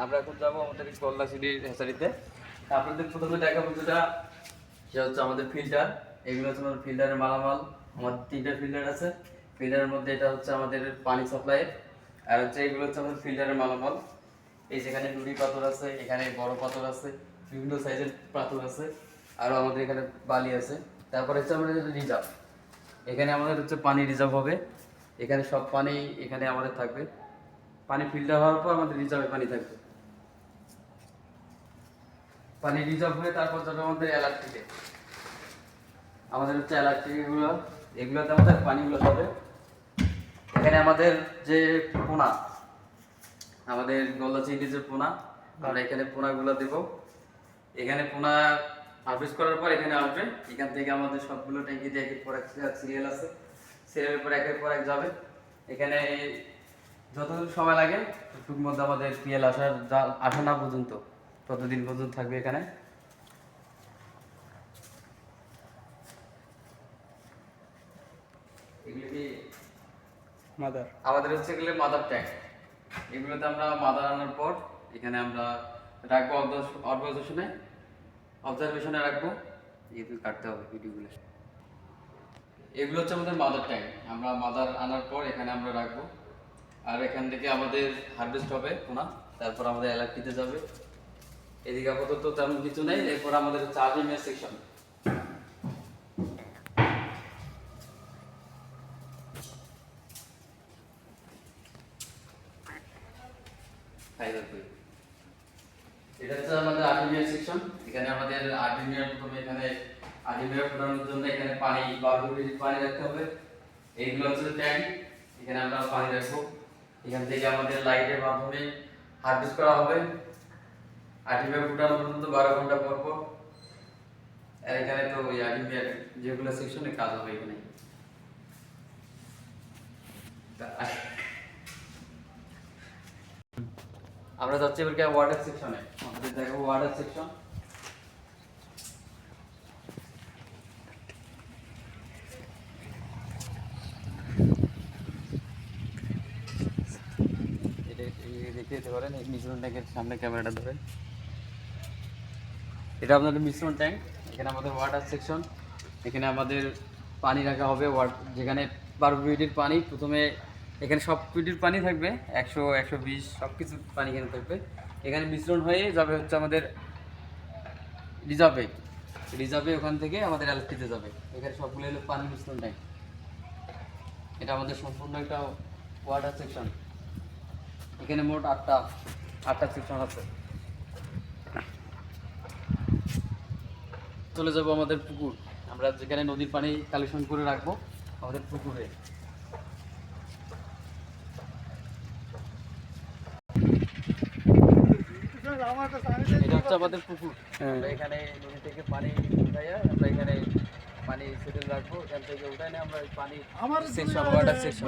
আমরা এখন যাবো আমাদের কল্লা সিটির হ্যাচারিতে। আপনাদের প্রথমে দেখাবো যেটা সেটা হচ্ছে আমাদের ফিল্টার। এগুলো হচ্ছে আমাদের ফিল্টারের মালামাল। আমাদের 3টা ফিল্টার আছে। ফিল্টারের মধ্যে এটা হচ্ছে আমাদের পানি সাপ্লাই, আর হচ্ছে এগুলো হচ্ছে আমাদের ফিল্টারের মালামাল। এই যেখানে নুড়ি পাথর আছে, এখানে বড় পাথর আছে, বিভিন্ন সাইজের পাথর আছে, আরও আমাদের এখানে বালি আছে। তারপরে হচ্ছে আমাদের রিজার্ভ, এখানে আমাদের হচ্ছে পানি রিজার্ভ হবে। এখানে সব পানি এখানে আমাদের থাকবে। পানি ফিল্টার হওয়ার পর আমাদের রিজার্ভে পানি থাকবে। পানি রিজার্ভ হয়ে তারপর যাবে আমাদের এলার্জিতে। আমাদের হচ্ছে এলার্জি এগুলোতে আমাদের পানিগুলো যাবে। এখানে আমাদের যে পোনা, আমাদের গলদা চিংড়ির যে পোনা, আমরা এখানে পোনাগুলো দেব। এখানে পোনা হারভেস্ট করার পর এখানে আসবে। এখান থেকে আমাদের সবগুলো ট্যাঙ্কিতে একের পর এক সিরিয়াল আছে, সিরিয়ালের পর একের পর এক যাবে। এখানে যতদিন সময় লাগে একটুর মধ্যে আমাদের পিএল আসা না পর্যন্ত ততদিন পর্যন্ত থাকবে এখানে। এগুলি কি মাদার? আমাদের হচ্ছে এগুলো মাদার ট্যাঙ্ক। এগুলোতে আমরা মাদার আনার পর এখানে আমরা রাখবো অবজারভেশনে রাখবো। এগুলো কাটতে হবে ভিডিওগুলো। এগুলো হচ্ছে আমাদের মাদার ট্যাঙ্ক। আমরা মাদার আনার পর এখানে আমরা রাখবো, আর এখান থেকে আমাদের হারভেস্ট হবে পোনা, তারপর আমাদের এলাকিতে যাবে। এদিকে আপাতত তেমন কিছু নেই। এরপর আমাদের হচ্ছে আর্টিমিয়া সেকশন। এটা হচ্ছে আমাদের আর্টিমিয়া সেকশন। এখানে আমাদের আর্টিমিয়ার প্রথমে এখানে আর্টিমিয়া ফোটানোর জন্য এখানে পানি 12 লিটার পানি রাখতে হবে। এইগুলো হচ্ছে ট্যাঙ্ক, এখানে আমরা পানি রাখবো। এখান থেকে আমাদের লাইটের মাধ্যমে হারভেস্ট করা হবে। আর্টিমিয়া ফোটানো পর্যন্ত 12 ঘন্টা পর পর। আর এখানে তো ওই আর্টিমিয়া যেগুলো সেকশনে কাজ হবে এখানে। আমরা যাচ্ছি এবার ওয়াটার সেকশনে। আমাদের দেখো ওয়াটার সেকশন। দেখতে পারেন এই মিশ্রণ ট্যাঙ্কের সামনে ক্যামেরাটা ধরে, এটা আপনাদের মিশ্রণ ট্যাঙ্ক। এখানে আমাদের ওয়াটার সেকশন। এখানে আমাদের পানি রাখা হবে, যেখানে 12 মিনিটের পানি। প্রথমে এখানে সব মিনিটের পানি থাকবে, 100, 120 সব কিছু পানি এখানে থাকবে। এখানে মিশ্রণ হয়ে যাবে হচ্ছে আমাদের রিজার্ভে ওখান থেকে আমাদের এলাকাতে যাবে। এখানে সবগুলো হলো পানি মিশ্রণ ট্যাঙ্ক। এটা আমাদের সম্পূর্ণ একটা ওয়াটার সেকশন। এখানে মোট 8টা সেকশন আছে। চলে যাবো আমাদের পুকুর। আমরা যেখানে নদীর পানি কালেকশন করে রাখবো আমাদের পুকুরে। এটা হচ্ছে আমাদের পুকুর। আমরা এখানে নদী থেকে পানি উঠাইয়া আমরা এখানে পানি সেটেল রাখবো। এখান থেকে উঠাই না আমরা পানি সেকশন, ওয়াটার সেকশন।